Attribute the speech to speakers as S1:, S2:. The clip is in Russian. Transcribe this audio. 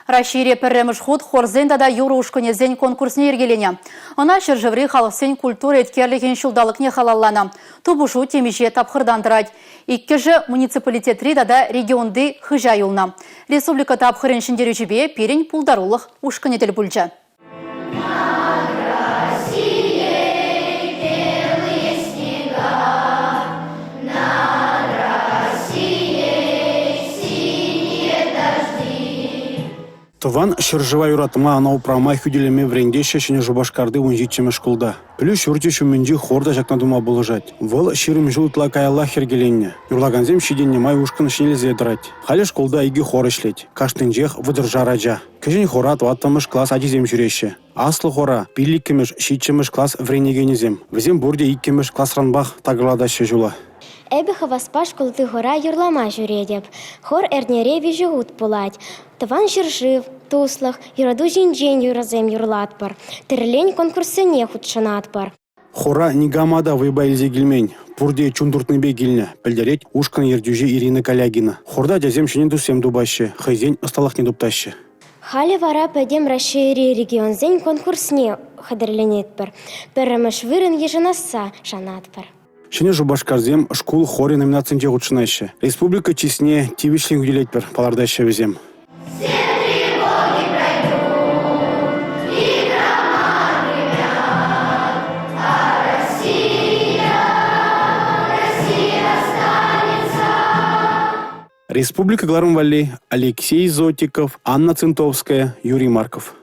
S1: Рашире пірреміш худ хорзенда да юру ушкынезен конкурсне ергелене. Она шыржыври халықсен культура еткерлеген шулдалықне халаллана. Тубушу темеше тапхырдандырать. Иккеже муниципалитетри да регионды хыжа юлна. Республика тапхырын шындерючебе перень пулдарулық ушкынетел бүлчі.
S2: Тыван шыржыва юратыма анау прамай хүделеме врендеше шыне жубашкарды унжитчеме шкулда. Плюс юрте шуменджи хорда жакнадума булыжать. Выл ширым жылтла каялла хергеленне. Юрлаганзем шиденне май ушкын шинелзе драть. Хали шкулда иги хор ишлеть. Каштынжех выдержа раджа. Кежен хорат ваттамыш класс адизем жүреше. Аслы хора пилликкемеш шитчемеш класс вренегенезем. Візем бурде иккемеш класс ранбах тагыладашы жула.
S3: Эбіха васпа школты хора юрлама жүредеп. Хор эрнере вижігут пулать. Тыван жыржив, туслах, юраду жинжен юразем юрлатпар. Тірлень конкурсыне худшанатпар.
S2: Хора нигамада выбайлзе гельмень. Пурде чундуртныбе гильня. Пельдереть ушкан ердюже Ирина Калягина. Хорда дязем шинен дусем дубаще. Хайзень осталах не дуптаще.
S3: Хали вара пойдем расшири регионзень конкурсне хадерленетпар. Перемеш вырын еженаса шанатпар.
S2: Шине жубашкарзем шкул хоре номинацинте гучынаще. Республика чесне тивишлин гуделетпер палардаще везем. Республика Глармвали, Алексей Зотиков, Анна Центовская, Юрий Марков.